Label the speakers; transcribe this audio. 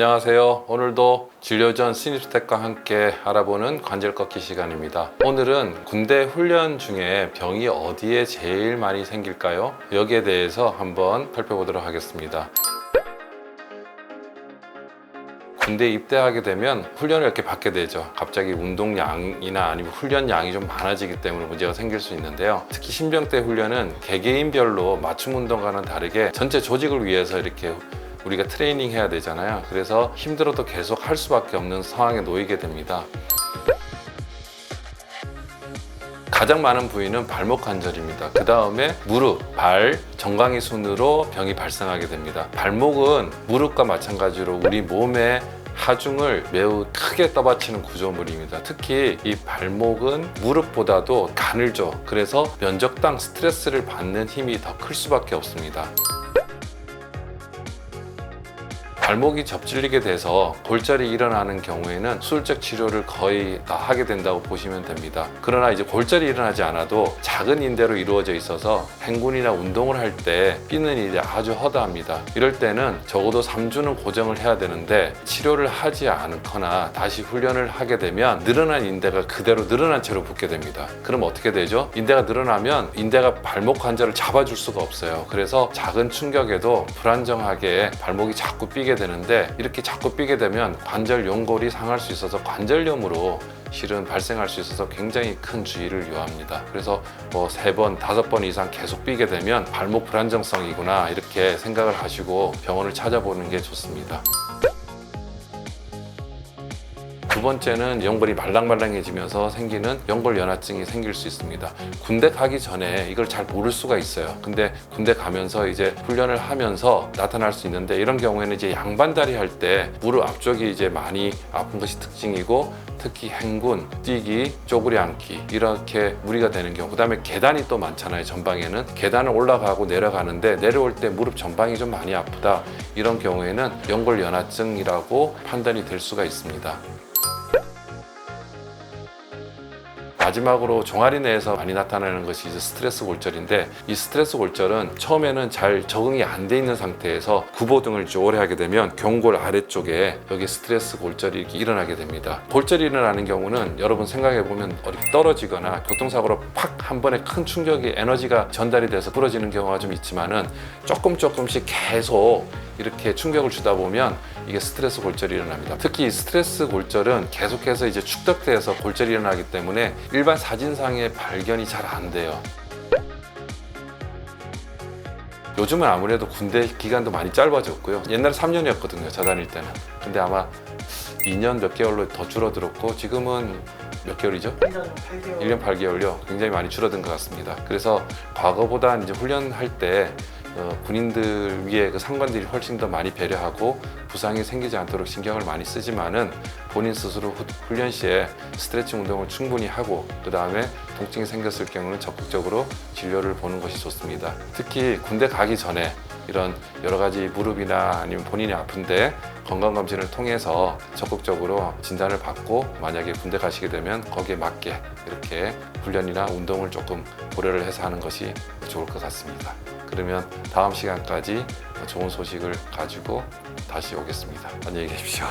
Speaker 1: 안녕하세요. 오늘도 진료 전 신입스택과 함께 알아보는 관절 꺾기 시간입니다. 오늘은 군대 훈련 중에 병이 어디에 제일 많이 생길까요? 여기에 대해서 한번 살펴보도록 하겠습니다. 군대에 입대하게 되면 훈련을 이렇게 받게 되죠. 갑자기 운동량이나 아니면 훈련량이 좀 많아지기 때문에 문제가 생길 수 있는데요. 특히 신병대 훈련은 개개인별로 맞춤 운동과는 다르게 전체 조직을 위해서 이렇게 우리가 트레이닝 해야 되잖아요. 그래서 힘들어도 계속 할 수밖에 없는 상황에 놓이게 됩니다. 가장 많은 부위는 발목 관절입니다. 그 다음에 무릎, 발, 정강이 순으로 병이 발생하게 됩니다. 발목은 무릎과 마찬가지로 우리 몸의 하중을 매우 크게 떠받치는 구조물입니다. 특히 이 발목은 무릎보다도 가늘죠. 그래서 면적당 스트레스를 받는 힘이 더 클 수밖에 없습니다. 발목이 접질리게 돼서 골절이 일어나는 경우에는 수술적 치료를 거의 다 하게 된다고 보시면 됩니다. 그러나 이제 골절이 일어나지 않아도 작은 인대로 이루어져 있어서 행군이나 운동을 할 때 삐는 일이 아주 허다합니다. 이럴 때는 적어도 3주는 고정을 해야 되는데 치료를 하지 않거나 다시 훈련을 하게 되면 늘어난 인대가 그대로 늘어난 채로 붙게 됩니다. 그럼 어떻게 되죠? 인대가 늘어나면 인대가 발목 관절을 잡아줄 수가 없어요. 그래서 작은 충격에도 불안정하게 발목이 자꾸 삐게 되는데, 이렇게 자꾸 삐게 되면 관절 연골이 상할 수 있어서 관절염으로 실은 발생할 수 있어서 굉장히 큰 주의를 요합니다. 그래서 3번, 5번 이상 계속 삐게 되면 발목 불안정성이구나 이렇게 생각을 하시고 병원을 찾아보는 게 좋습니다. 두 번째는 연골이 말랑말랑해지면서 생기는 연골 연화증이 생길 수 있습니다. 군대 가기 전에 이걸 잘 모를 수가 있어요. 근데 군대 가면서 이제 훈련을 하면서 나타날 수 있는데, 이런 경우에는 이제 양반다리 할 때 무릎 앞쪽이 이제 많이 아픈 것이 특징이고, 특히 행군, 뛰기, 쪼그리 앉기 이렇게 무리가 되는 경우, 그 다음에 계단이 또 많잖아요. 전방에는 계단을 올라가고 내려가는데 내려올 때 무릎 전방이 좀 많이 아프다, 이런 경우에는 연골 연화증이라고 판단이 될 수가 있습니다. 마지막으로 종아리 내에서 많이 나타나는 것이 이제 스트레스 골절인데, 이 스트레스 골절은 처음에는 잘 적응이 안 돼 있는 상태에서 구보 등을 오래 하게 되면 경골 아래쪽에 여기 스트레스 골절이 이렇게 일어나게 됩니다. 골절이 일어나는 경우는 여러분 생각해 보면 어디 떨어지거나 교통사고로 팍 한 번에 큰 충격이 에너지가 전달이 돼서 부러지는 경우가 좀 있지만은 조금씩 계속 이렇게 충격을 주다 보면 이게 스트레스 골절이 일어납니다. 특히 이 스트레스 골절은 계속해서 이제 축적돼서 골절이 일어나기 때문에 일반 사진상의 발견이 잘 안 돼요. 요즘은 아무래도 군대 기간도 많이 짧아졌고요. 옛날에 3년이었거든요, 저 다닐 때는. 근데 아마 2년 몇 개월로 더 줄어들었고, 지금은 몇 개월이죠? 1년 8개월요. 굉장히 많이 줄어든 것 같습니다. 그래서 과거보다 이제 훈련할 때 군인들 위에 그 상관들이 훨씬 더 많이 배려하고 부상이 생기지 않도록 신경을 많이 쓰지만은, 본인 스스로 훈련 시에 스트레칭 운동을 충분히 하고, 그 다음에 통증이 생겼을 경우는 적극적으로 진료를 보는 것이 좋습니다. 특히 군대 가기 전에 이런 여러 가지 무릎이나 아니면 본인이 아픈데 건강검진을 통해서 적극적으로 진단을 받고, 만약에 군대 가시게 되면 거기에 맞게 이렇게 훈련이나 운동을 조금 고려를 해서 하는 것이 좋을 것 같습니다. 그러면 다음 시간까지 좋은 소식을 가지고 다시 오겠습니다. 안녕히 계십시오.